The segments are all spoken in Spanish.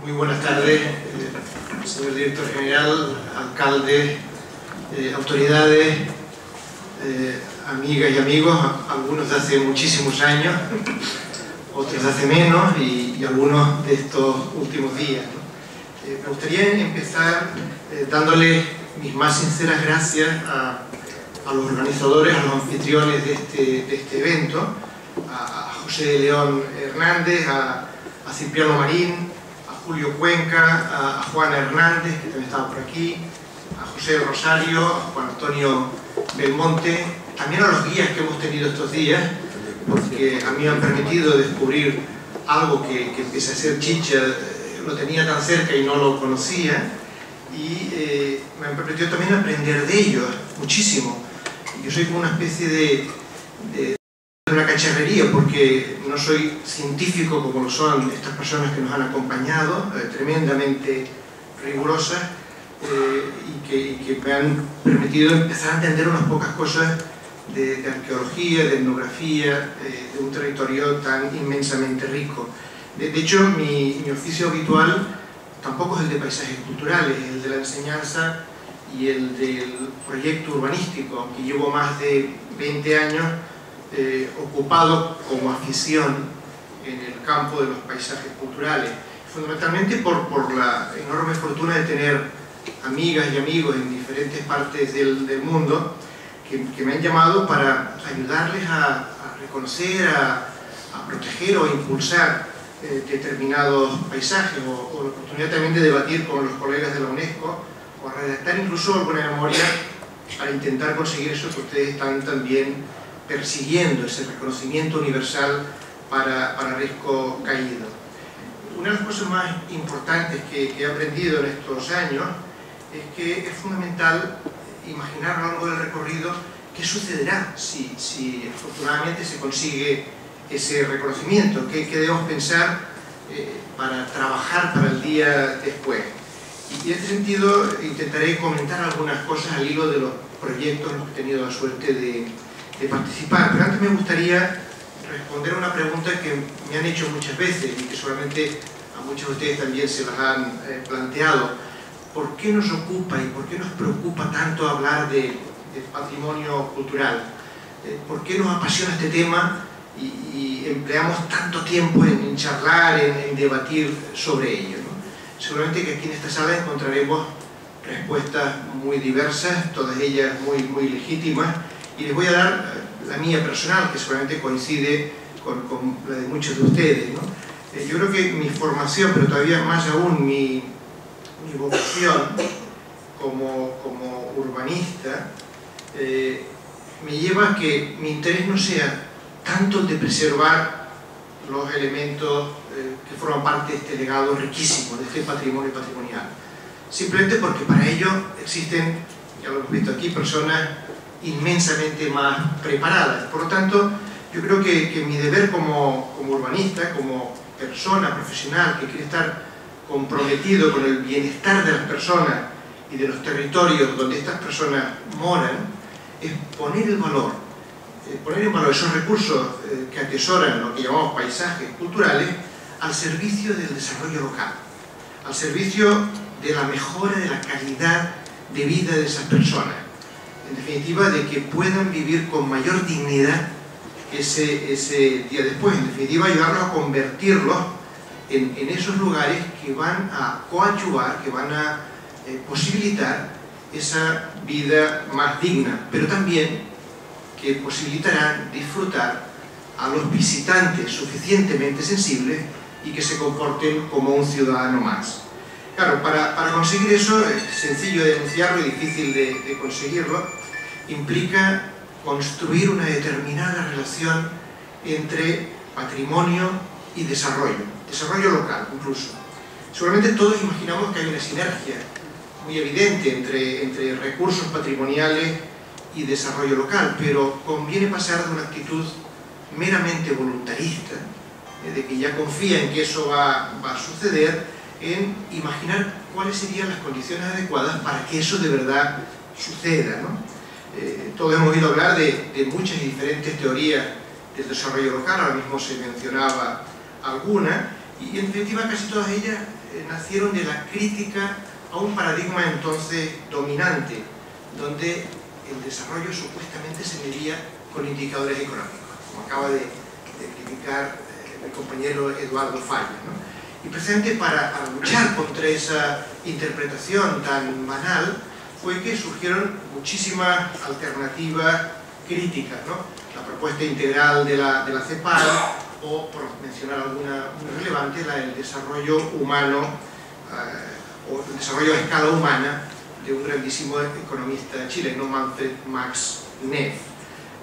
Muy buenas tardes, señor director general, alcalde, autoridades, amigas y amigos, algunos de hace muchísimos años, otros de hace menos y algunos de estos últimos días, ¿no? Me gustaría empezar dándole mis más sinceras gracias a los organizadores, a los anfitriones de este evento, a José León Hernández, a Cipriano Marín, a Julio Cuenca, a Juana Hernández, que también estaba por aquí, a José Rosario, a Juan Antonio Belmonte, también a los guías que hemos tenido estos días, porque a mí me han permitido descubrir algo que empieza a ser chicha, lo tenía tan cerca y no lo conocía, y me han permitido también aprender de ellos muchísimo. Yo soy como una especie de una cacharrería, porque no soy científico como lo son estas personas que nos han acompañado, tremendamente rigurosas, y que me han permitido empezar a entender unas pocas cosas de arqueología, de etnografía, de un territorio tan inmensamente rico. De hecho, mi oficio habitual tampoco es el de paisajes culturales, es el de la enseñanza y el del proyecto urbanístico, aunque llevo más de 20 años ocupado como afición en el campo de los paisajes culturales, fundamentalmente por la enorme fortuna de tener amigas y amigos en diferentes partes del mundo que me han llamado para ayudarles a reconocer, a proteger o a impulsar determinados paisajes, o la oportunidad también de debatir con los colegas de la UNESCO o a redactar incluso alguna memoria para intentar conseguir eso que ustedes están también persiguiendo, ese reconocimiento universal para Risco Caído. Una de las cosas más importantes que he aprendido en estos años es que es fundamental imaginar a lo largo del recorrido qué sucederá si afortunadamente se consigue ese reconocimiento, qué debemos pensar para trabajar para el día después. Y en este sentido intentaré comentar algunas cosas al hilo de los proyectos en los que he tenido la suerte de participar, pero antes me gustaría responder a una pregunta que me han hecho muchas veces y que seguramente a muchos de ustedes también se las han planteado. ¿Por qué nos ocupa y por qué nos preocupa tanto hablar de patrimonio cultural? ¿Por qué nos apasiona este tema y empleamos tanto tiempo en charlar, en debatir sobre ello, ¿no? Seguramente que aquí en esta sala encontraremos respuestas muy diversas, todas ellas muy legítimas, y les voy a dar la mía personal, que seguramente coincide con la de muchos de ustedes, ¿no? Yo creo que mi formación, pero todavía más aún mi vocación como urbanista, me lleva a que mi interés no sea tanto el de preservar los elementos que forman parte de este legado riquísimo, de este patrimonio patrimonial. Simplemente porque para ello existen, ya lo hemos visto aquí, personas inmensamente más preparadas. Por lo tanto, yo creo que mi deber como urbanista, como persona profesional que quiere estar comprometido con el bienestar de las personas y de los territorios donde estas personas moran, es poner en valor esos recursos que atesoran lo que llamamos paisajes culturales al servicio del desarrollo local, al servicio de la mejora de la calidad de vida de esas personas, en definitiva de que puedan vivir con mayor dignidad ese día después, en definitiva ayudarlos a convertirlos en esos lugares que van a coadyuvar, que van a posibilitar esa vida más digna, pero también que posibilitarán disfrutar a los visitantes suficientemente sensibles y que se comporten como un ciudadano más. Claro, para conseguir eso, es sencillo de denunciarlo y difícil de conseguirlo, implica construir una determinada relación entre patrimonio y desarrollo local incluso. Seguramente todos imaginamos que hay una sinergia muy evidente entre recursos patrimoniales y desarrollo local, pero conviene pasar de una actitud meramente voluntarista, de que ya confía en que eso va a suceder, en imaginar cuáles serían las condiciones adecuadas para que eso de verdad suceda, ¿no? Todos hemos oído hablar de muchas y diferentes teorías del desarrollo local, ahora mismo se mencionaba alguna, Y en definitiva casi todas ellas nacieron de la crítica a un paradigma entonces dominante, donde el desarrollo supuestamente se medía con indicadores económicos, como acaba de criticar mi compañero Eduardo Falla, ¿no? Y precisamente para luchar contra esa interpretación tan banal fue que surgieron muchísimas alternativas críticas, ¿no? La propuesta integral de la CEPAL, o por mencionar alguna muy relevante, la del desarrollo humano o el desarrollo a escala humana de un grandísimo economista chileno, Manfred Max Neff.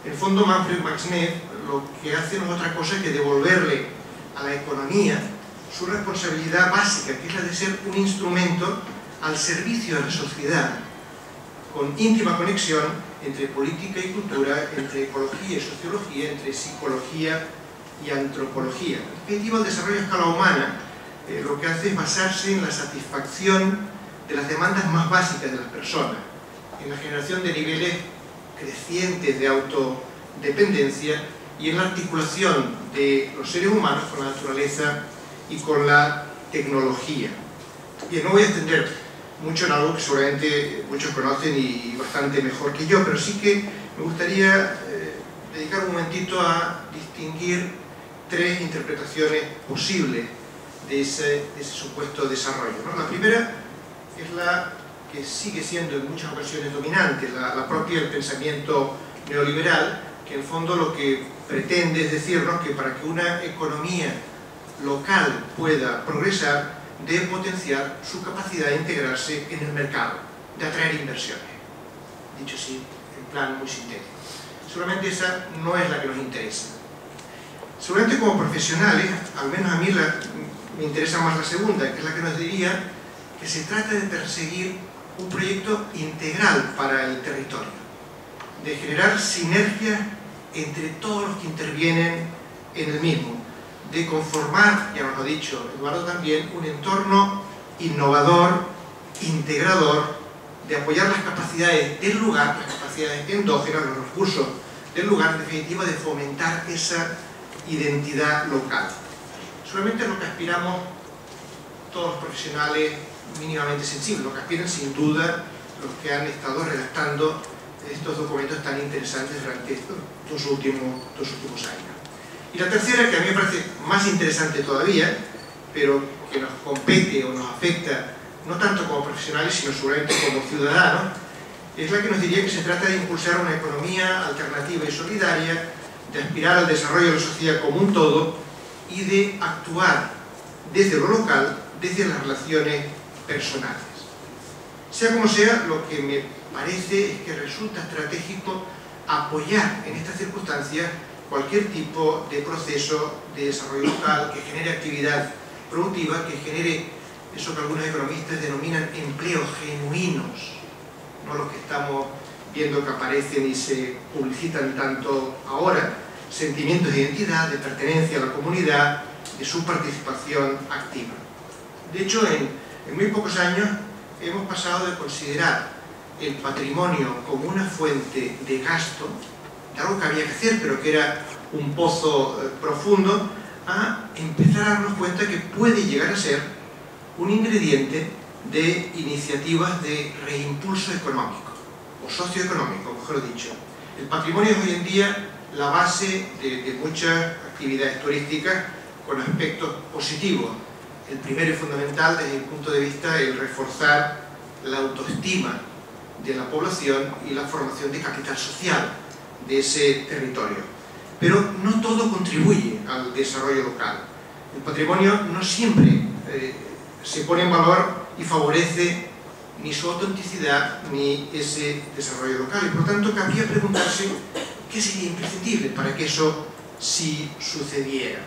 En el fondo, Manfred Max Neff lo que hace no es otra cosa que devolverle a la economía su responsabilidad básica, que es la de ser un instrumento al servicio de la sociedad, con íntima conexión entre política y cultura, entre ecología y sociología, entre psicología y antropología. En definitiva, el desarrollo a escala humana lo que hace es basarse en la satisfacción de las demandas más básicas de las personas, en la generación de niveles crecientes de autodependencia y en la articulación de los seres humanos con la naturaleza y con la tecnología. Bien, no voy a extender mucho en algo que seguramente muchos conocen y bastante mejor que yo, pero sí que me gustaría dedicar un momentito a distinguir tres interpretaciones posibles de ese supuesto desarrollo, ¿no? La primera es la que sigue siendo en muchas ocasiones dominante, la propia del pensamiento neoliberal, que en el fondo lo que pretende es decirnos que para que una economía local pueda progresar, debe potenciar su capacidad de integrarse en el mercado, de atraer inversiones. Dicho así, en plan muy sintético. Seguramente esa no es la que nos interesa. Seguramente como profesionales, al menos a mí me interesa más la segunda, que es la que nos diría que se trata de perseguir un proyecto integral para el territorio, de generar sinergias entre todos los que intervienen en el mismo, de conformar, ya nos lo ha dicho Eduardo también, un entorno innovador, integrador, de apoyar las capacidades del lugar, las capacidades endógenas, los recursos del lugar, en definitiva de fomentar esa identidad local. Solamente es lo que aspiramos todos los profesionales mínimamente sensibles, lo que aspiran sin duda los que han estado redactando estos documentos tan interesantes durante estos dos últimos años. Y la tercera, que a mí me parece más interesante todavía, pero que nos compete o nos afecta no tanto como profesionales, sino seguramente como ciudadanos, es la que nos diría que se trata de impulsar una economía alternativa y solidaria, de aspirar al desarrollo de la sociedad como un todo y de actuar desde lo local, desde las relaciones personales. Sea como sea, lo que me parece es que resulta estratégico apoyar en estas circunstancias cualquier tipo de proceso de desarrollo local que genere actividad productiva, que genere eso que algunos economistas denominan empleos genuinos, no los que estamos viendo que aparecen y se publicitan tanto ahora, sentimientos de identidad, de pertenencia a la comunidad, de su participación activa. De hecho, en muy pocos años hemos pasado de considerar el patrimonio como una fuente de gasto, de algo que había que hacer, pero que era un pozo profundo, a empezar a darnos cuenta que puede llegar a ser un ingrediente de iniciativas de reimpulso económico, o socioeconómico, mejor dicho. El patrimonio es hoy en día la base de muchas actividades turísticas con aspectos positivos. El primero y fundamental, desde mi punto de vista, el reforzar la autoestima de la población y la formación de capital social de ese territorio. Pero no todo contribuye al desarrollo local. El patrimonio no siempre se pone en valor y favorece ni su autenticidad ni ese desarrollo local. Y por tanto, cabría preguntarse qué sería imprescindible para que eso sí sucediera.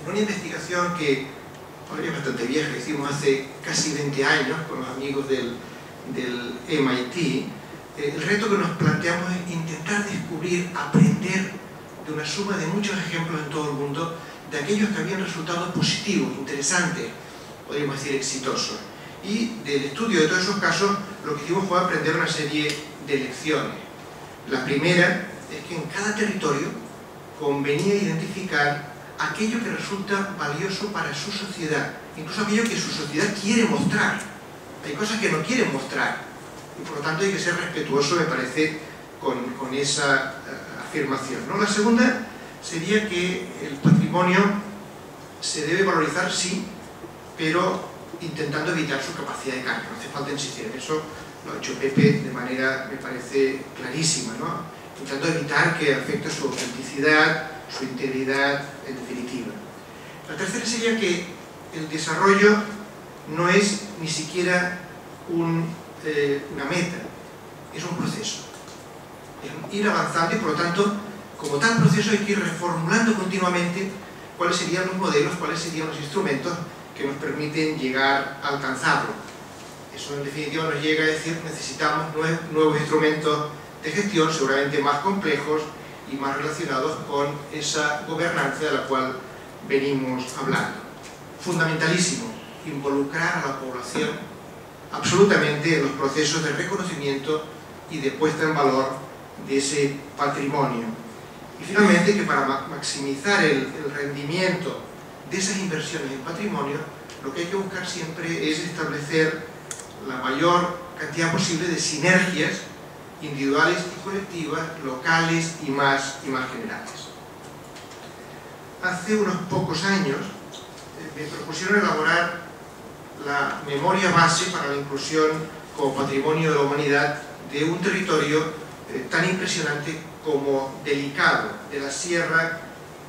En una investigación que ahora es bastante vieja, que hicimos hace casi 20 años con los amigos del MIT, el reto que nos planteamos es intentar descubrir, aprender de una suma de muchos ejemplos en todo el mundo de aquellos que habían resultado positivos, interesantes, podríamos decir exitosos. Y del estudio de todos esos casos, lo que hicimos fue aprender una serie de lecciones. La primera es que en cada territorio convenía identificar aquello que resulta valioso para su sociedad, incluso aquello que su sociedad quiere mostrar. Hay cosas que no quieren mostrar y por lo tanto hay que ser respetuoso, me parece, con esa afirmación, ¿no? La segunda sería que el patrimonio se debe valorizar, sí, pero intentando evitar su capacidad de cambio. No hace falta insistir en eso, lo ha hecho Pepe de manera, me parece, clarísima, ¿no? Intentando evitar que afecte su autenticidad, su integridad, en definitiva. La tercera sería que el desarrollo no es ni siquiera una meta, es un proceso. Es ir avanzando y, por lo tanto, como tal proceso hay que ir reformulando continuamente cuáles serían los modelos, cuáles serían los instrumentos que nos permiten llegar a alcanzarlo. Eso, en definitiva, nos llega a decir que necesitamos nuevos instrumentos de gestión, seguramente más complejos y más relacionados con esa gobernanza de la cual venimos hablando. Fundamentalísimo, involucrar a la población absolutamente en los procesos de reconocimiento y de puesta en valor de ese patrimonio. Y finalmente, que para maximizar el rendimiento de esas inversiones en patrimonio, lo que hay que buscar siempre es establecer la mayor cantidad posible de sinergias individuales y colectivas, locales y más generales. Hace unos pocos años me propusieron elaborar la memoria base para la inclusión como patrimonio de la humanidad de un territorio tan impresionante como delicado, de la Sierra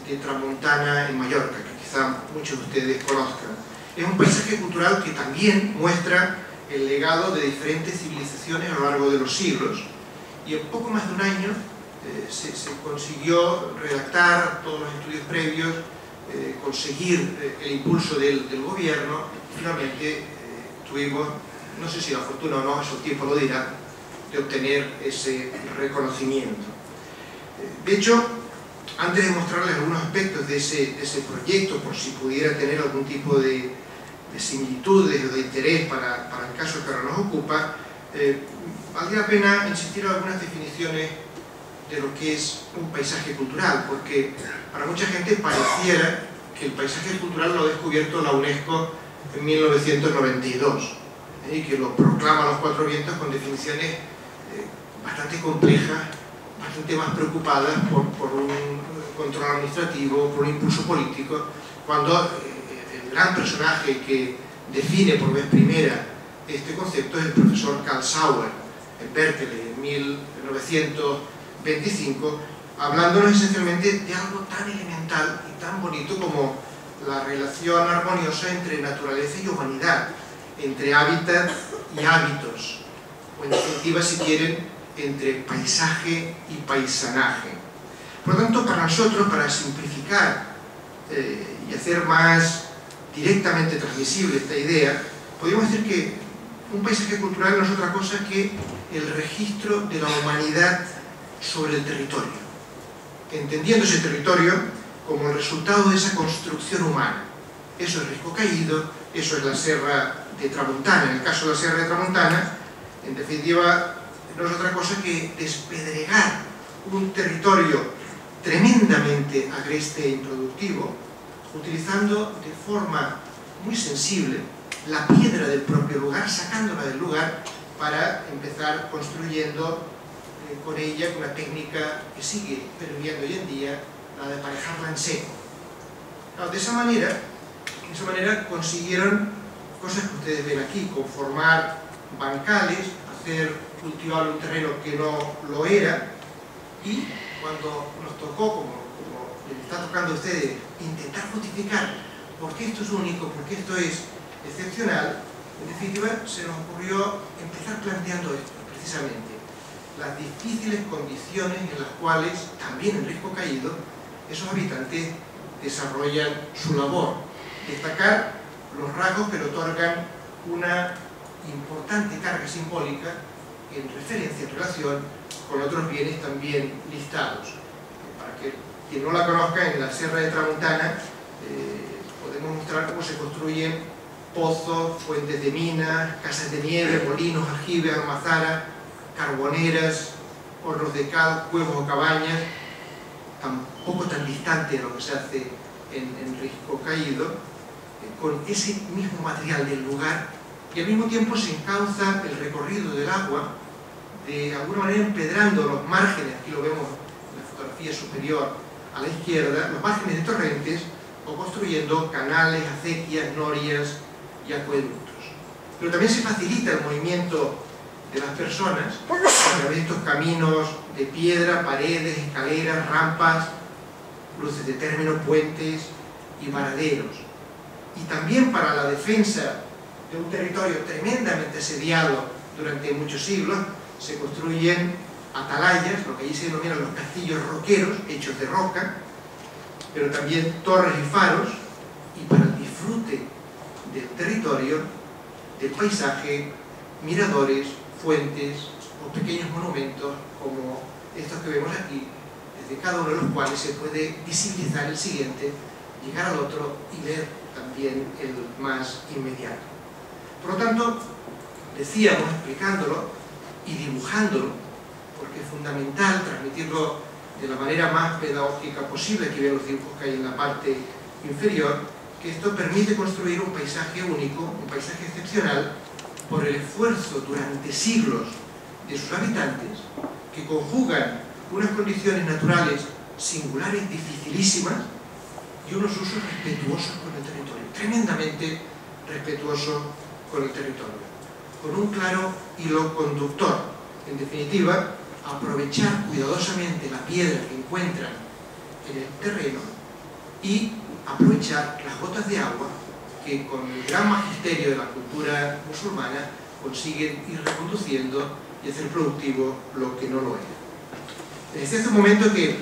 de Tramontana en Mallorca, que quizá muchos de ustedes conozcan. Es un paisaje cultural que también muestra el legado de diferentes civilizaciones a lo largo de los siglos, y en poco más de un año se consiguió redactar todos los estudios previos, conseguir el impulso del gobierno, y finalmente tuvimos, no sé si la fortuna o no, eso el tiempo lo dirá, de obtener ese reconocimiento. De hecho, antes de mostrarles algunos aspectos de ese proyecto, por si pudiera tener algún tipo de similitudes o de interés para el caso que ahora nos ocupa, valdría la pena insistir en algunas definiciones de lo que es un paisaje cultural, porque para mucha gente pareciera que el paisaje cultural lo ha descubierto la UNESCO en 1992, y que lo proclama a los cuatro vientos con definiciones bastante complejas, bastante más preocupadas por un control administrativo, por un impulso político, cuando el gran personaje que define por vez primera este concepto es el profesor Karl Sauer en Berkeley en 1925, hablándonos esencialmente de algo tan elemental y tan bonito como la relación armoniosa entre naturaleza y humanidad, entre hábitat y hábitos, o en definitiva, si quieren, entre paisaje y paisanaje. Por lo tanto, para nosotros, para simplificar y hacer más directamente transmisible esta idea, podríamos decir que un paisaje cultural no es otra cosa que el registro de la humanidad sobre el territorio, entendiendo ese territorio como el resultado de esa construcción humana. Eso es Risco Caído, eso es la Sierra de Tramontana. En el caso de la Sierra de Tramontana, en definitiva, no es otra cosa que despedregar un territorio tremendamente agreste e improductivo, utilizando de forma muy sensible la piedra del propio lugar, sacándola del lugar para empezar construyendo con ella una técnica que sigue perviviendo hoy en día, la de aparejarla en seco. Claro, de esa manera consiguieron cosas que ustedes ven aquí, conformar bancales, hacer cultivable un terreno que no lo era, y cuando nos tocó, como les está tocando a ustedes, intentar justificar por qué esto es único, por qué esto es excepcional, en definitiva se nos ocurrió empezar planteando esto, precisamente, las difíciles condiciones en las cuales, también en Risco Caído, esos habitantes desarrollan su labor, destacar los rasgos que le otorgan una importante carga simbólica en referencia, en relación con otros bienes también listados. Para que quien no la conozca, en la Sierra de Tramontana podemos mostrar cómo se construyen pozos, fuentes de minas, casas de nieve, molinos, aljibes, almazaras, carboneras, hornos de cal, cuevos o cabañas, tampoco tan distante de lo que se hace en risco caído, con ese mismo material del lugar, y al mismo tiempo se encauza el recorrido del agua, de alguna manera empedrando los márgenes, aquí lo vemos en la fotografía superior a la izquierda, los márgenes de torrentes, o construyendo canales, acequias, norias y acueductos. Pero también se facilita el movimiento de las personas a través de estos caminos de piedra, paredes, escaleras, rampas, luces de término, puentes y varaderos. Y también para la defensa de un territorio tremendamente asediado durante muchos siglos, se construyen atalayas, lo que allí se denominan los castillos roqueros, hechos de roca, pero también torres y faros, y para el disfrute del territorio, del paisaje, miradores, fuentes o pequeños monumentos como estos que vemos aquí, desde cada uno de los cuales se puede visibilizar el siguiente, llegar al otro y ver también el más inmediato. Por lo tanto, decíamos, explicándolo y dibujándolo, porque es fundamental transmitirlo de la manera más pedagógica posible, aquí ven los dibujos que hay en la parte inferior, que esto permite construir un paisaje único, un paisaje excepcional, por el esfuerzo durante siglos de sus habitantes, que conjugan unas condiciones naturales singulares, dificilísimas, y unos usos respetuosos con el territorio, tremendamente respetuosos con el territorio, con un claro hilo conductor. En definitiva, aprovechar cuidadosamente la piedra que encuentran en el terreno y aprovechar las gotas de agua que con el gran magisterio de la cultura musulmana consiguen ir reconduciendo y hacer productivo lo que no lo era. Desde hace un momento que,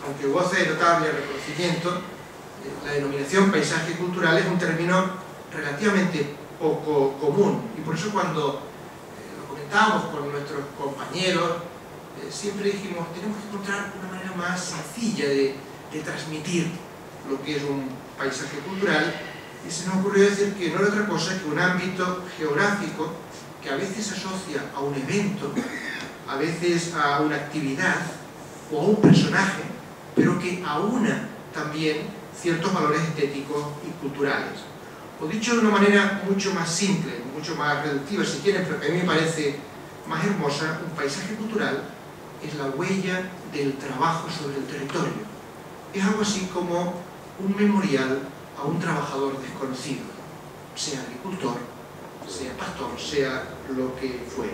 aunque goza de notable reconocimiento, la denominación paisaje cultural es un término relativamente poco común, y por eso cuando lo comentábamos con nuestros compañeros, siempre dijimos, tenemos que encontrar una manera más sencilla de transmitir lo que es un paisaje cultural, y se nos ocurrió decir que no era otra cosa que un ámbito geográfico que a veces se asocia a un evento, a veces a una actividad o a un personaje, pero que aúna también ciertos valores estéticos y culturales. O dicho de una manera mucho más simple, mucho más reductiva si quieren, pero que a mí me parece más hermosa, un paisaje cultural es la huella del trabajo sobre el territorio. Es algo así como un memorial a un trabajador desconocido, sea agricultor, sea pastor, sea lo que fuere.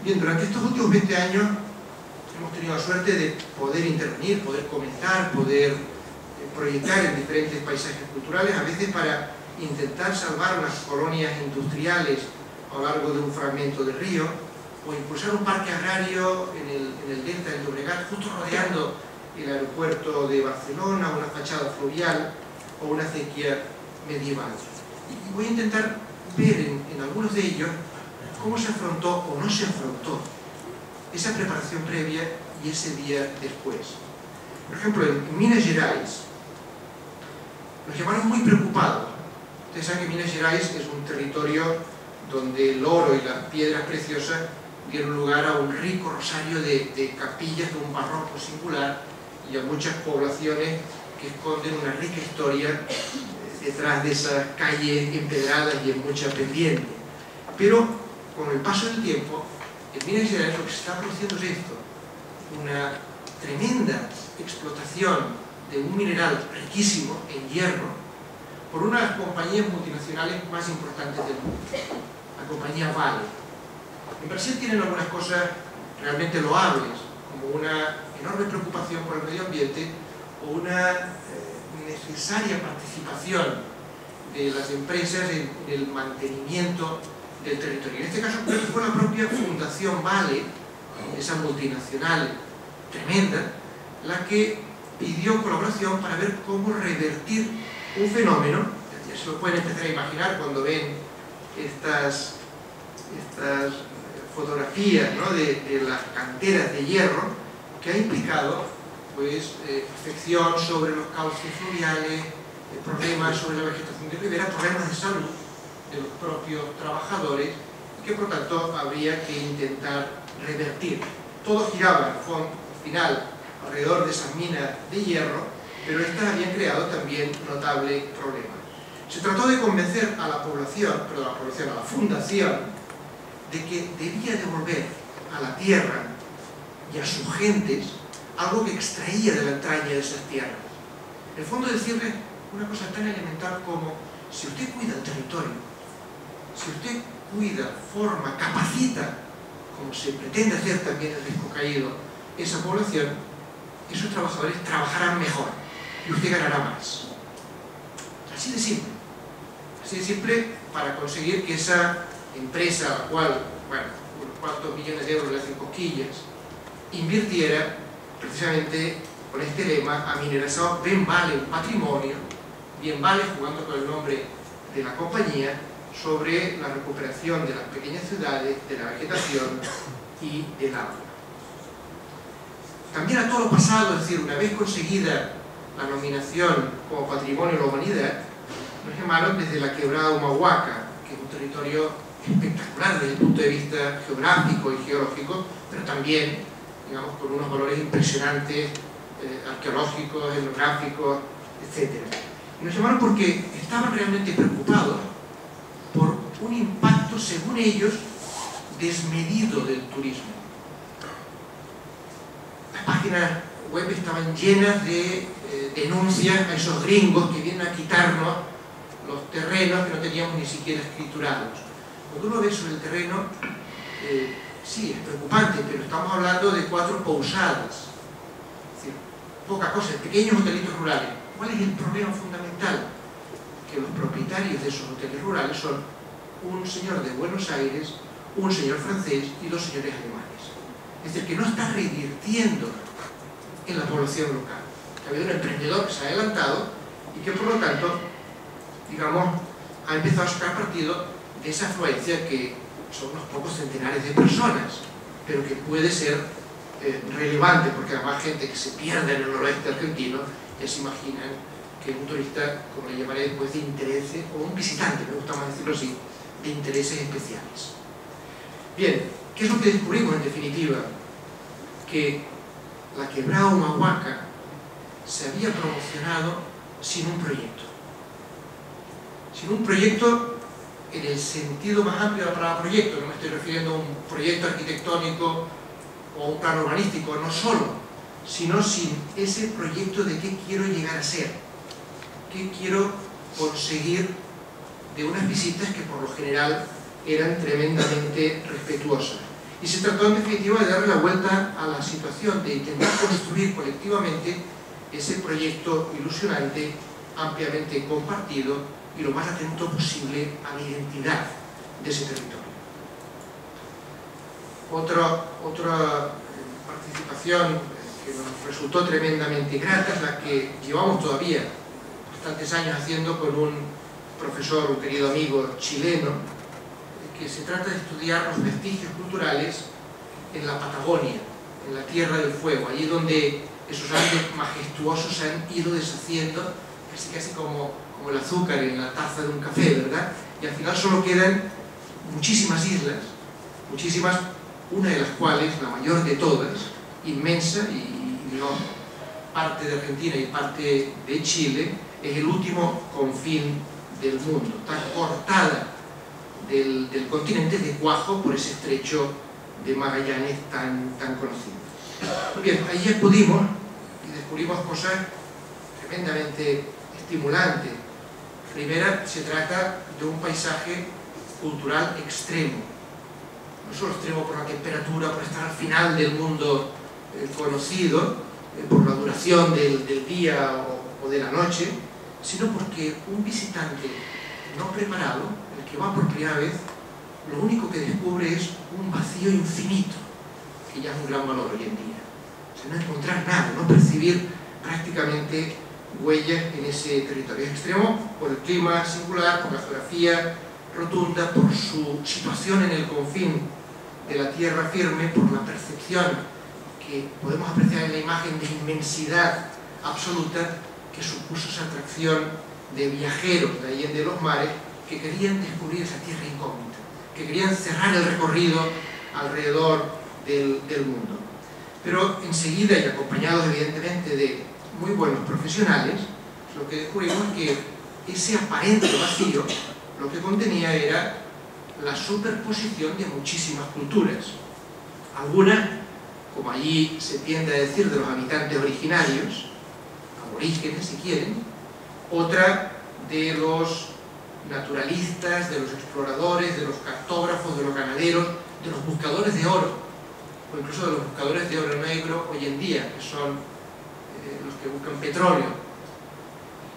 Bien, durante estos últimos 20 años hemos tenido la suerte de poder intervenir, poder comentar, poder proyectar en diferentes paisajes culturales, a veces para intentar salvar unas colonias industriales a lo largo de un fragmento de río, o impulsar un parque agrario en el delta del Llobregat, justo rodeando el aeropuerto de Barcelona, una fachada fluvial o una acequia medieval. Y voy a intentar ver en algunos de ellos cómo se afrontó o no se afrontó esa preparación previa y ese día después. Por ejemplo, en Minas Gerais nos llamaron muy preocupados. Ustedes saben que Minas Gerais es un territorio donde el oro y las piedras preciosas dieron lugar a un rico rosario de capillas de un barroco singular y a muchas poblaciones que esconden una rica historia detrás de esas calles empedradas y en mucha pendiente. Pero con el paso del tiempo, en Minas Gerais lo que se está produciendo es esto: una tremenda explotación de un mineral riquísimo en hierro por una de las compañías multinacionales más importantes del mundo, la compañía Vale. En Brasil tienen algunas cosas realmente loables, como una enorme preocupación por el medio ambiente o una necesaria participación de las empresas en el mantenimiento del territorio. En este caso creo que fue la propia Fundación Vale, esa multinacional tremenda, la que pidió colaboración para ver cómo revertir un fenómeno. Ya se lo pueden empezar a imaginar cuando ven estas fotografías, ¿no?, de las canteras de hierro, que ha implicado pues, afección sobre los cauces fluviales, problemas sobre la vegetación de ribera, problemas de salud de los propios trabajadores, y que por tanto habría que intentar revertir. Todo giraba al final alrededor de esas minas de hierro, pero estas habían creado también notables problemas. Se trató de convencer a la población, a la fundación, de que debía devolver a la tierra y a sus gentes algo que extraía de la entraña de esas tierras. En el fondo, decirles una cosa tan elemental como: si usted cuida el territorio, si usted cuida, forma, capacita, como se pretende hacer también en el Risco Caído, esa población, esos trabajadores trabajarán mejor y usted ganará más. Así de simple. Así de simple, para conseguir que esa empresa, a la cual, bueno, unos cuantos millones de euros le hacen cosquillas, invirtiera precisamente con este lema: a Mineração bien vale un patrimonio, bien vale, jugando con el nombre de la compañía, sobre la recuperación de las pequeñas ciudades, de la vegetación y del agua. También a todo lo pasado, es decir, una vez conseguida la nominación como Patrimonio de la Humanidad, nos llamaron desde la Quebrada Humahuaca, que es un territorio espectacular desde el punto de vista geográfico y geológico, pero también, digamos, con unos valores impresionantes arqueológicos, etnográficos, etc. Y nos llamaron porque estaban realmente preocupados por un impacto, según ellos, desmedido del turismo. Las páginas web estaban llenas de denuncias a esos gringos que vienen a quitarnos los terrenos que no teníamos ni siquiera escriturados. Cuando uno ve sobre el terreno, sí, es preocupante, pero estamos hablando de 4 pousadas. Es decir, poca cosa, pequeños hotelitos rurales. ¿Cuál es el problema fundamental? Que los propietarios de esos hoteles rurales son un señor de Buenos Aires, un señor francés y 2 señores alemanes. Es decir, que no está revirtiendo en la población local. Ha habido un emprendedor que se ha adelantado y que, por lo tanto, digamos, ha empezado a sacar partido de esa afluencia, que son unos pocos centenares de personas, pero que puede ser relevante, porque además gente que se pierde en el noroeste argentino ya se imaginan que un turista, como le llamaré después, de intereses, o un visitante, me gusta más decirlo así, de intereses especiales. Bien, ¿qué es lo que descubrimos en definitiva? Que la Quebrada Humahuaca se había promocionado sin un proyecto. Sin un proyecto en el sentido más amplio de la palabra proyecto. No me estoy refiriendo a un proyecto arquitectónico o un plano urbanístico, no solo, sino sin ese proyecto de qué quiero llegar a ser, qué quiero conseguir de unas visitas que por lo general eran tremendamente respetuosas. Y se trató en definitiva de darle la vuelta a la situación, de intentar construir colectivamente ese proyecto ilusionante, ampliamente compartido y lo más atento posible a la identidad de ese territorio. Otra participación que nos resultó tremendamente grata es la que llevamos todavía bastantes años haciendo con un profesor, un querido amigo chileno, que se trata de estudiar los vestigios culturales en la Patagonia, en la Tierra del Fuego, allí donde esos Andes majestuosos se han ido deshaciendo, casi como el azúcar en la taza de un café, ¿verdad? Y al final solo quedan muchísimas islas, muchísimas, una de las cuales, la mayor de todas, inmensa, y digamos, parte de Argentina y parte de Chile, es el último confín del mundo, tan cortada del continente de cuajo por ese estrecho de Magallanes tan conocido. Bien, ahí acudimos y descubrimos cosas tremendamente estimulantes. Primera, se trata de un paisaje cultural extremo, no solo extremo por la temperatura, por estar al final del mundo conocido, por la duración del día o de la noche, sino porque un visitante no preparado, el que va por primera vez, lo único que descubre es un vacío infinito, que ya es un gran valor hoy en día. O sea, no encontrar nada, no percibir prácticamente huellas en ese territorio. Es extremo por el clima singular, por la geografía rotunda, por su situación en el confín de la tierra firme, por la percepción que podemos apreciar en la imagen de inmensidad absoluta que supuso esa atracción de viajeros de allende los mares que querían descubrir esa tierra incógnita, que querían cerrar el recorrido alrededor del mundo. Pero enseguida, y acompañados evidentemente de muy buenos profesionales, lo que descubrimos es que ese aparente vacío lo que contenía era la superposición de muchísimas culturas. Algunas, como allí se tiende a decir, de los habitantes originarios, aborígenes si quieren, otra de los naturalistas, de los exploradores, de los cartógrafos, de los ganaderos, de los buscadores de oro, o incluso de los buscadores de oro negro hoy en día, que son los que buscan petróleo.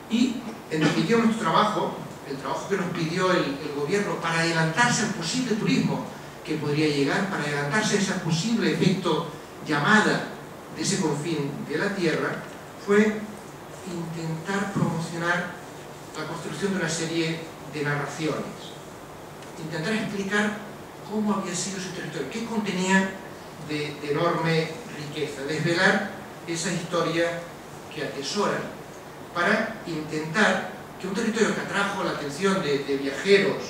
Y, en definitiva, nuestro trabajo, el trabajo que nos pidió el gobierno para adelantarse al posible turismo que podría llegar, para adelantarse a ese posible efecto llamada de ese confín de la Tierra, fue intentar promocionar la construcción de una serie de narraciones, intentar explicar cómo había sido ese territorio, qué contenía de enorme riqueza, desvelar esa historia que atesoran, para intentar que un territorio que atrajo la atención de viajeros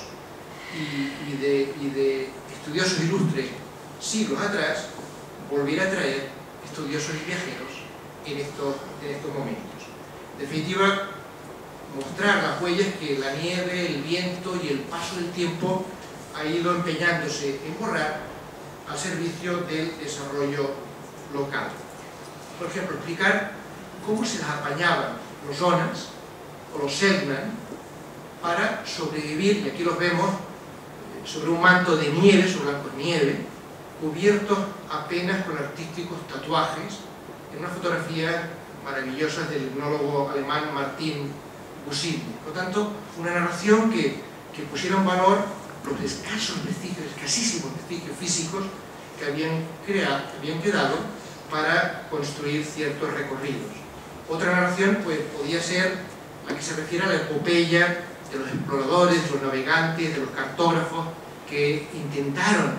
y de estudiosos ilustres siglos atrás, volviera a atraer estudiosos y viajeros en estos momentos. En definitiva, mostrar las huellas que la nieve, el viento y el paso del tiempo ha ido empeñándose en borrar al servicio del desarrollo local. Por ejemplo, explicar cómo se las apañaban los Onas o los Selknam para sobrevivir, y aquí los vemos sobre un manto de nieve, sobre blancos de nieve, cubiertos apenas con artísticos tatuajes, en una fotografía maravillosa del etnólogo alemán Martin Bussini. Por lo tanto, una narración que pusiera en valor los escasos vestigios, escasísimos vestigios físicos que habían quedado para construir ciertos recorridos. Otra narración pues, podía ser la que se refiere a la epopeya de los exploradores, de los navegantes, de los cartógrafos que intentaron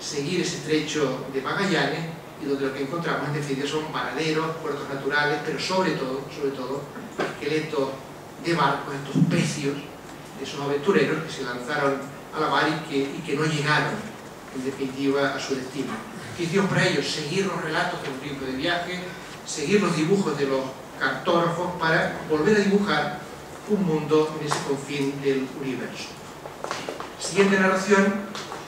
seguir ese estrecho de Magallanes, y donde lo que encontramos en definitiva son varaderos, puertos naturales, pero sobre todo esqueletos de barcos, estos pecios de esos aventureros que se lanzaron a la mar y que no llegaron en definitiva a su destino. ¿Qué hicimos para ellos? Seguir los relatos de los libros de viaje, seguir los dibujos de los cartógrafos para volver a dibujar un mundo en ese confín del universo. Siguiente narración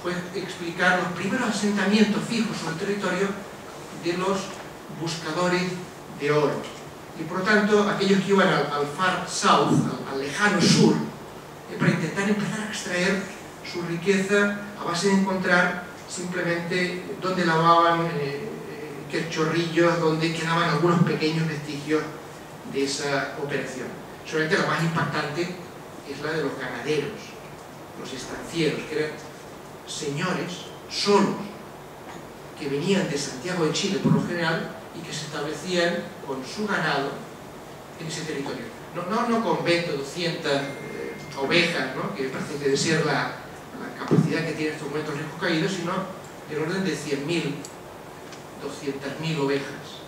fue explicar los primeros asentamientos fijos sobre el territorio de los buscadores de oro. Y por lo tanto, aquellos que iban al far south, al lejano sur, para intentar empezar a extraer su riqueza a base de encontrar simplemente dónde lavaban, qué chorrillos, dónde quedaban algunos pequeños vestigios de esa operación. Solamente la más impactante es la de los ganaderos, los estancieros, que eran señores solos que venían de Santiago de Chile por lo general y que se establecían con su ganado en ese territorio. No con 20 o 200 ovejas, ¿no? Que parece que debe ser la capacidad que tienen estos momentos ricos caídos, sino del orden de 100.000, 200.000 ovejas.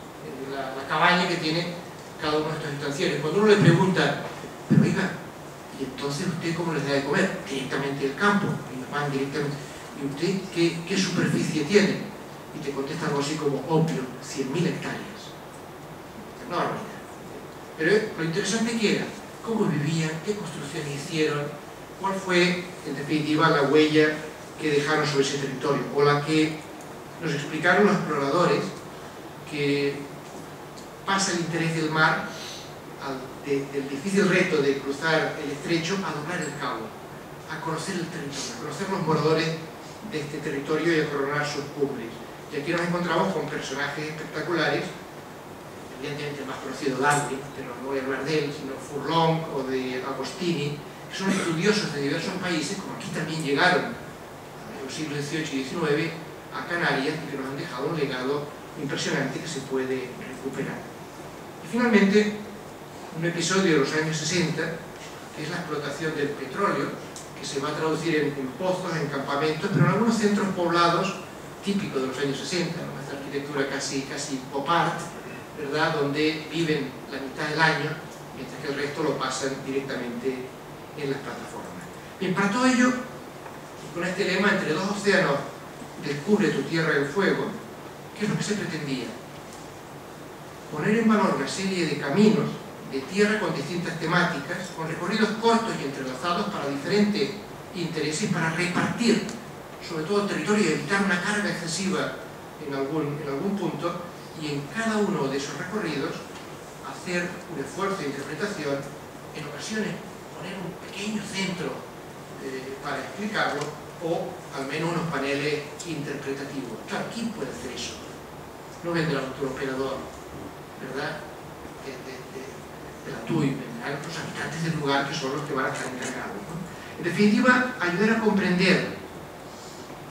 La cabaña que tiene cada uno de estos estancieros. Cuando uno le pregunta, pero oiga, ¿y entonces usted cómo les da de comer? Directamente del campo, ellos van directamente. ¿Y usted qué superficie tiene? Y te contesta algo así como, obvio, 100.000 hectáreas. No, pero lo interesante que era, cómo vivían, qué construcciones hicieron, cuál fue, en definitiva, la huella que dejaron sobre ese territorio, o la que nos explicaron los exploradores, que pasa el interés del mar del difícil reto de cruzar el estrecho a doblar el cabo, a conocer el territorio, a conocer los moradores de este territorio y a coronar sus cumbres. Y aquí nos encontramos con personajes espectaculares, evidentemente el más conocido Darwin, pero no voy a hablar de él, sino Furlong o de Agostini, que son estudiosos de diversos países, como aquí también llegaron en los siglos XVIII y XIX a Canarias, y que nos han dejado un legado impresionante que se puede recuperar. Y finalmente, un episodio de los años 60, que es la explotación del petróleo, que se va a traducir en pozos, en campamentos, pero en algunos centros poblados típicos de los años 60, ¿no? Esta arquitectura casi pop art, ¿verdad? Donde viven la mitad del año, mientras que el resto lo pasan directamente en las plataformas. Bien, para todo ello, con este lema, entre dos océanos, descubre tu tierra el fuego, ¿qué es lo que se pretendía? poner en valor una serie de caminos de tierra con distintas temáticas, con recorridos cortos y entrelazados para diferentes intereses, para repartir sobre todo el territorio y evitar una carga excesiva en algún punto, y en cada uno de esos recorridos hacer un esfuerzo de interpretación, en ocasiones poner un pequeño centro para explicarlo, o al menos unos paneles interpretativos. Claro, ¿quién puede hacer eso? No vendrá un operador, ¿verdad?, de la TUI, vendrán los habitantes del lugar, que son los que van a estar encargados, ¿no? En definitiva, ayudar a comprender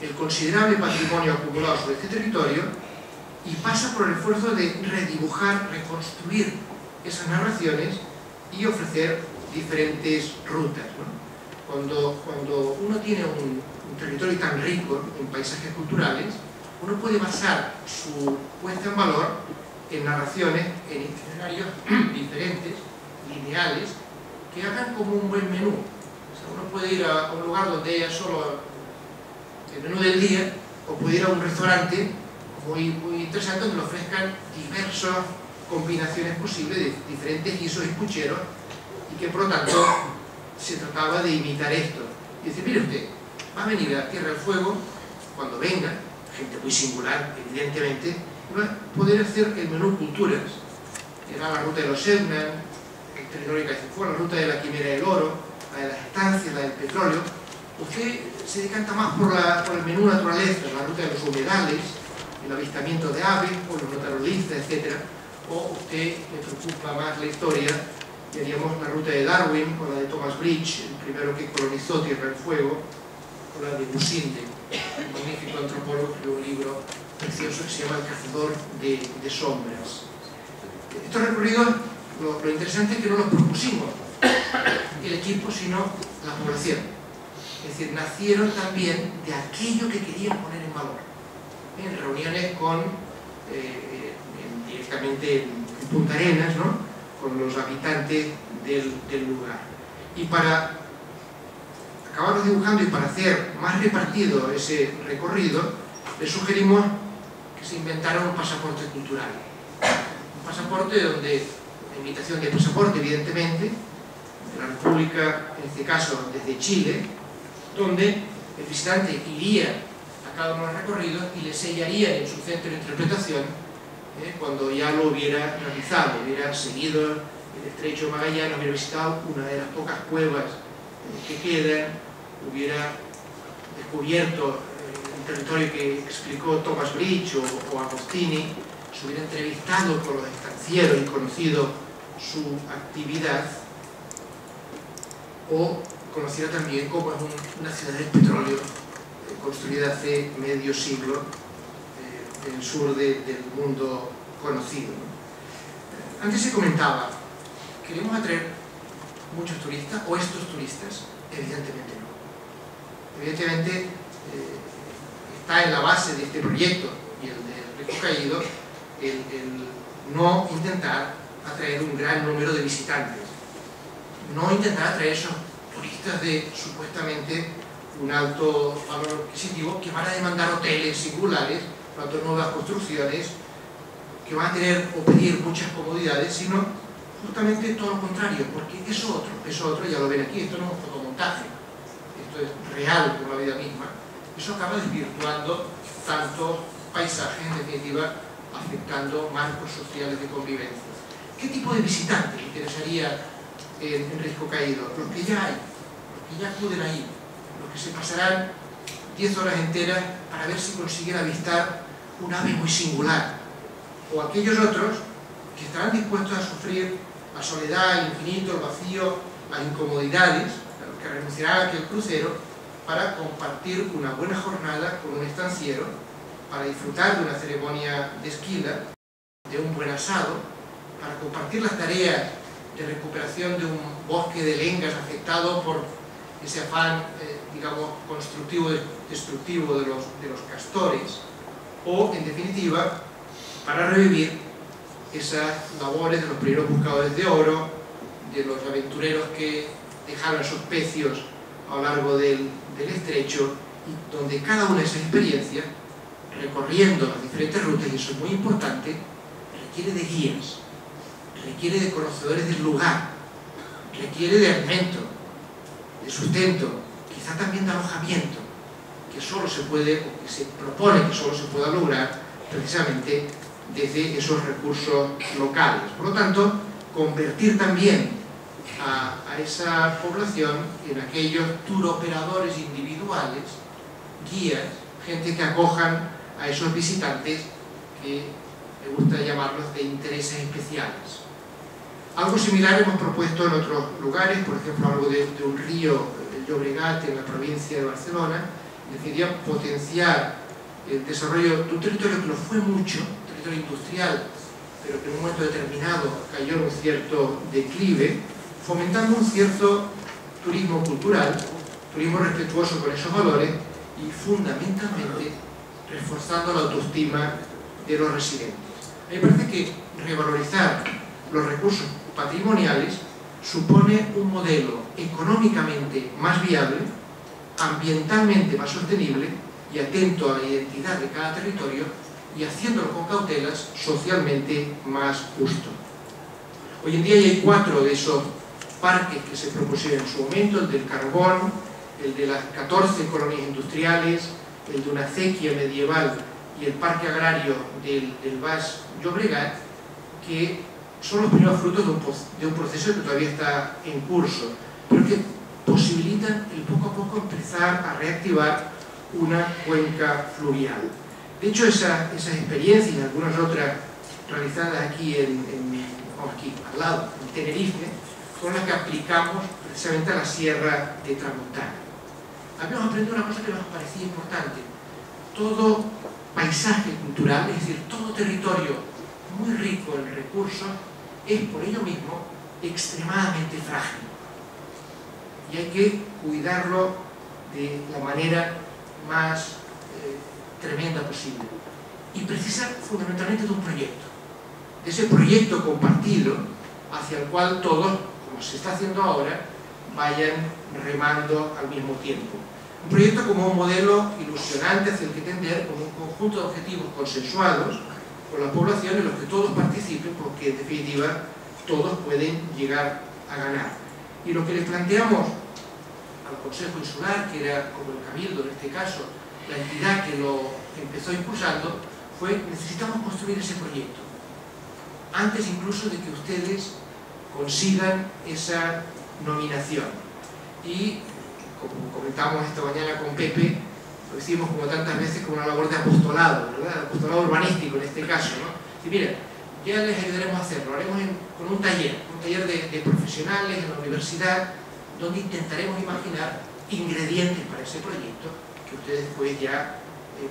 el considerable patrimonio acumulado sobre este territorio, y pasa por el esfuerzo de redibujar, reconstruir esas narraciones y ofrecer diferentes rutas, ¿no? Cuando uno tiene un territorio tan rico en paisajes culturales, uno puede basar su puesta en valor en narraciones, en itinerarios diferentes, lineales, que hagan como un buen menú. O sea, uno puede ir a un lugar donde haya solo el menú del día, o puede ir a un restaurante muy interesante donde le ofrezcan diversas combinaciones posibles de diferentes guisos y pucheros, y que por lo tanto se trataba de imitar esto. Y decir, mire usted, va a venir a Tierra del Fuego, cuando venga, gente muy singular, evidentemente, va a poder hacer el menú culturas. Era la ruta de los Etnan, el territorio de Caizufó, la ruta de la Quimera del Oro, la de las estancias, la del petróleo. Usted se decanta más por el menú naturaleza, la ruta de los humedales, el avistamiento de aves, o los notarolistas, etc. O usted le preocupa más la historia, y haríamos la ruta de Darwin, o la de Thomas Bridge, el primero que colonizó Tierra del Fuego, o la de Businde, un magnífico antropólogo que escribió un libro precioso que se llama El cazador de sombras. Estos recorridos, lo interesante es que no los propusimos el equipo, sino la población. Es decir, nacieron también de aquello que querían poner en valor, en reuniones con, directamente en Punta Arenas, ¿no?, con los habitantes del lugar. Y para acabarlos dibujando y para hacer más repartido ese recorrido, les sugerimos que se inventara un pasaporte cultural. Un pasaporte donde, la invitación de pasaporte, evidentemente, de la República, en este caso desde Chile, donde el visitante iría a cada uno de los recorridos y le sellarían en su centro de interpretación cuando ya lo hubiera realizado, hubiera seguido el estrecho de Magallanes, hubiera visitado una de las pocas cuevas que quedan, hubiera descubierto el territorio que explicó Thomas Bridge o Agostini, se hubiera entrevistado con los estancieros y conocido su actividad, o conociera también cómo es una ciudad del petróleo construida hace medio siglo en el sur del mundo conocido, ¿no? Antes se comentaba, ¿queremos atraer muchos turistas o estos turistas? Evidentemente no. Evidentemente está en la base de este proyecto y el de Risco Caído el no intentar atraer un gran número de visitantes, no intentar atraer esos turistas de supuestamente un alto valor adquisitivo que van a demandar hoteles singulares, nuevas construcciones, que van a tener o pedir muchas comodidades, sino justamente todo lo contrario, porque eso otro, ya lo ven aquí, esto no es un fotomontaje, esto es real como la vida misma, eso acaba desvirtuando tantos paisajes, en definitiva, afectando marcos sociales de convivencia. ¿Qué tipo de visitantes le interesaría en Risco Caído? Los que ya hay, los que ya acuden ahí, los que se pasarán 10 horas enteras para ver si consiguen avistar un ave muy singular, o aquellos otros que estarán dispuestos a sufrir la soledad, el infinito, el vacío, las incomodidades, a los que renunciarán a aquel crucero para compartir una buena jornada con un estanciero, para disfrutar de una ceremonia de esquila, de un buen asado, para compartir las tareas de recuperación de un bosque de lengas afectado por ese afán, digamos, constructivo, destructivo de los castores, o, en definitiva, para revivir esas labores de los primeros buscadores de oro, de los aventureros que dejaron sus pecios a lo largo del estrecho, y donde cada una de esas experiencias, recorriendo las diferentes rutas, y eso es muy importante, requiere de guías, requiere de conocedores del lugar, requiere de alimento, de sustento, quizá también de alojamiento, que solo se puede, o que se propone que solo se pueda lograr precisamente desde esos recursos locales. Por lo tanto, convertir también a esa población en aquellos turoperadores individuales, guías, gente que acojan a esos visitantes que me gusta llamarlos de intereses especiales. Algo similar hemos propuesto en otros lugares, por ejemplo, algo de un río, el Llobregat, en la provincia de Barcelona. Decidía potenciar el desarrollo de un territorio que lo fue mucho, un territorio industrial, pero que en un momento determinado cayó en un cierto declive, fomentando un cierto turismo cultural, turismo respetuoso con esos valores y fundamentalmente reforzando la autoestima de los residentes. A mí me parece que revalorizar los recursos patrimoniales supone un modelo económicamente más viable, ambientalmente más sostenible y atento a la identidad de cada territorio y haciéndolo con cautelas socialmente más justo. Hoy en día ya hay 4 de esos parques que se propusieron en su momento: el del carbón, el de las 14 colonias industriales, el de una acequia medieval y el parque agrario del Baix Llobregat, que son los primeros frutos de un proceso que todavía está en curso, pero que posibilitan el poco a poco empezar a reactivar una cuenca fluvial. De hecho, esas experiencias y algunas otras realizadas aquí, aquí al lado, en Tenerife, son las que aplicamos precisamente a la Sierra de Tramontana. Habíamos aprendido una cosa que nos parecía importante: todo paisaje cultural, es decir, todo territorio muy rico en recursos, es por ello mismo extremadamente frágil. Y hay que cuidarlo de la manera más tremenda posible. Y precisa fundamentalmente de un proyecto. De ese proyecto compartido hacia el cual todos, como se está haciendo ahora, vayan remando al mismo tiempo. Un proyecto como un modelo ilusionante hacia el que tender, como un conjunto de objetivos consensuados con la población en los que todos participen, porque en definitiva todos pueden llegar a ganar. Y lo que le planteamos al Consejo Insular, que era como el Cabildo en este caso, la entidad que lo empezó impulsando, fue: necesitamos construir ese proyecto antes incluso de que ustedes consigan esa nominación. Y como comentamos esta mañana con Pepe, lo hicimos como tantas veces como una labor de apostolado, ¿verdad? Apostolado urbanístico en este caso, ¿no? Y mira, ya les ayudaremos a hacerlo, lo haremos con un taller de profesionales en la universidad, donde intentaremos imaginar ingredientes para ese proyecto que ustedes pues ya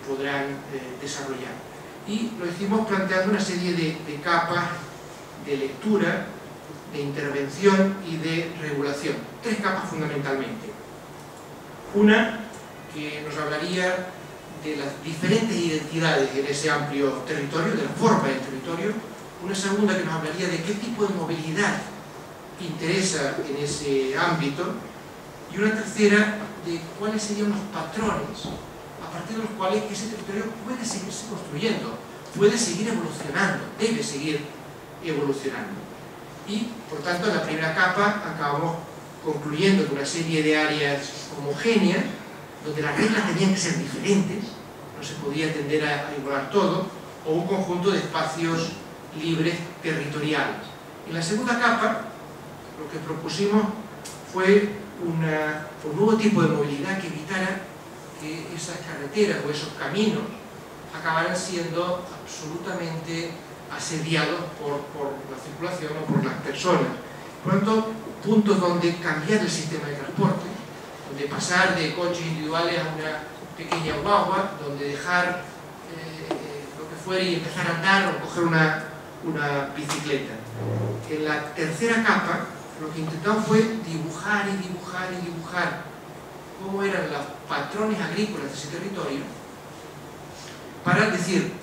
podrán desarrollar. Y lo hicimos planteando una serie de capas de lectura, de intervención y de regulación. 3 capas fundamentalmente. Una que nos hablaría de las diferentes identidades en ese amplio territorio, de la forma del territorio. Una segunda que nos hablaría de qué tipo de movilidad interesa en ese ámbito. Y una tercera de cuáles serían los patrones a partir de los cuales ese territorio puede seguirse construyendo, puede seguir evolucionando, debe seguir evolucionando. Y, por tanto, en la primera capa acabamos concluyendo con una serie de áreas homogéneas, donde las reglas tenían que ser diferentes, no se podía tender a igualar todo, o un conjunto de espacios libres territoriales. En la segunda capa, lo que propusimos fue un nuevo tipo de movilidad que evitara que esas carreteras o esos caminos acabaran siendo absolutamente asediados por la circulación o por las personas. Por lo tanto, puntos donde cambiar el sistema de transporte, donde pasar de coches individuales a una pequeña guagua, donde dejar lo que fuera y empezar a andar o coger una bicicleta. En la tercera capa, lo que intentamos fue dibujar y dibujar y dibujar cómo eran los patrones agrícolas de ese territorio, para decir,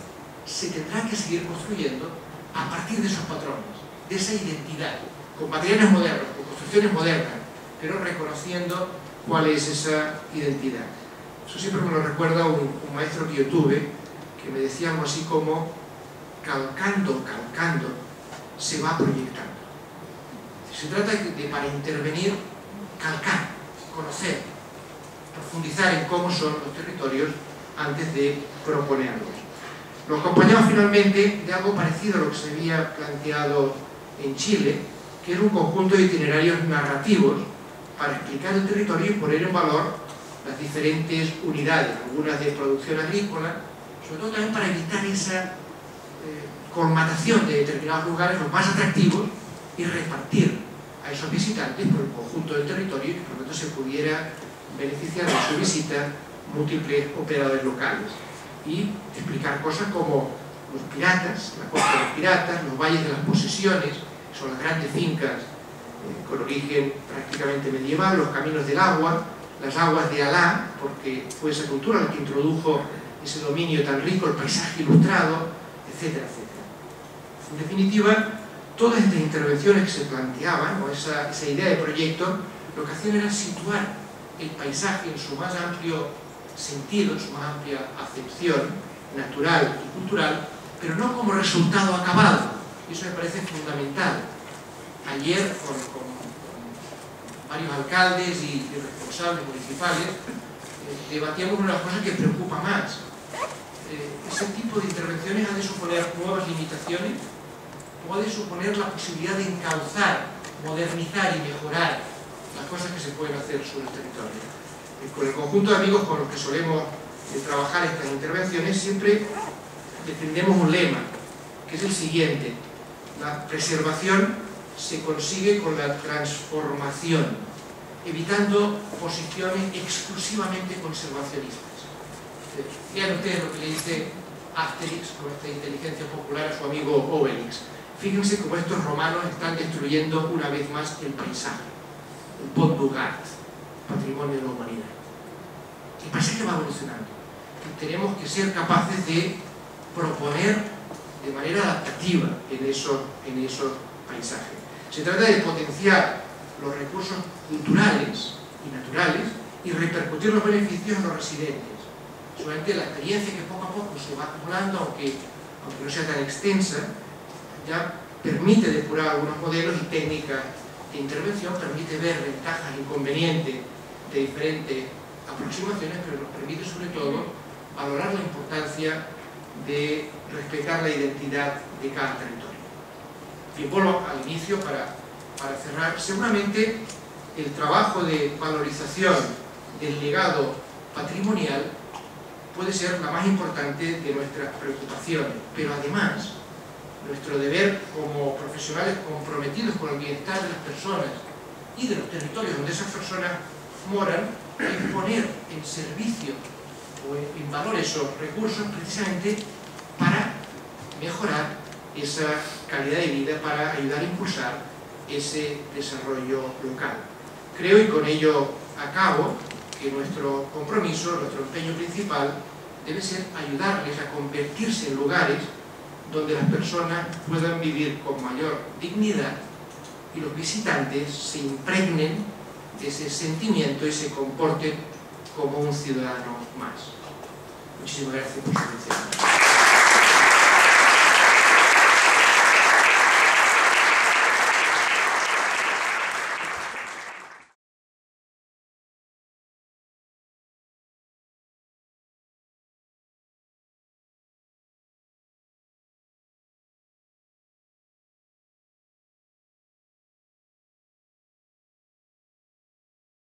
se tendrá que seguir construyendo a partir de esos patrones, de esa identidad, con materiales modernos, con construcciones modernas, pero reconociendo cuál es esa identidad. Eso siempre me lo recuerda un maestro que yo tuve, que me decía algo así como: calcando, se va proyectando. Se trata de, para intervenir, calcar, conocer, profundizar en cómo son los territorios antes de proponerlos. Lo acompañamos finalmente de algo parecido a lo que se había planteado en Chile, que era un conjunto de itinerarios narrativos para explicar el territorio y poner en valor las diferentes unidades, algunas de producción agrícola, sobre todo también para evitar esa colmatación de determinados lugares, los más atractivos, y repartir a esos visitantes por el conjunto del territorio y que por lo tanto se pudiera beneficiar de su visita múltiples operadores locales. Y explicar cosas como los piratas, la costa de los piratas, los valles de las posesiones, que son las grandes fincas con origen prácticamente medieval, los caminos del agua, las aguas de Alá, porque fue esa cultura la que introdujo ese dominio tan rico, el paisaje ilustrado, etcétera, etcétera. En definitiva, todas estas intervenciones que se planteaban, o esa idea de proyecto, lo que hacían era situar el paisaje en su más amplio sentido, su más amplia acepción natural y cultural, pero no como resultado acabado. Y eso me parece fundamental. Ayer, con varios alcaldes y responsables municipales, debatíamos una de las cosas que preocupa más. Ese tipo de intervenciones ha de suponer nuevas limitaciones, puede suponer la posibilidad de encauzar, modernizar y mejorar las cosas que se pueden hacer sobre el territorio. Con el conjunto de amigos con los que solemos trabajar estas intervenciones siempre defendemos un lema, que es el siguiente: la preservación se consigue con la transformación, evitando posiciones exclusivamente conservacionistas. Vean ustedes lo que le dice Asterix con esta inteligencia popular a su amigo Obelix. Fíjense cómo estos romanos están destruyendo una vez más el paisaje, el Pont du Gard, patrimonio de la humanidad. El paisaje va evolucionando y tenemos que ser capaces de proponer de manera adaptativa en esos paisajes. Se trata de potenciar los recursos culturales y naturales y repercutir los beneficios en los residentes. Solamente la experiencia que poco a poco se va acumulando, aunque no sea tan extensa, ya permite depurar algunos modelos y técnicas de intervención, permite ver ventajas e inconvenientes de diferentes aproximaciones, pero nos permite sobre todo valorar la importancia de respetar la identidad de cada territorio. Y vuelvo al inicio para cerrar. Seguramente el trabajo de valorización del legado patrimonial puede ser la más importante de nuestras preocupaciones, pero además nuestro deber como profesionales comprometidos con el bienestar de las personas y de los territorios donde esas personas moran es poner en servicio o en valor esos recursos precisamente para mejorar esa calidad de vida, para ayudar a impulsar ese desarrollo local. Creo, y con ello acabo, que nuestro compromiso, nuestro empeño principal debe ser ayudarles a convertirse en lugares donde las personas puedan vivir con mayor dignidad y los visitantes se impregnen de ese sentimiento y se comporten como un ciudadano más. Muchísimas gracias por su atención.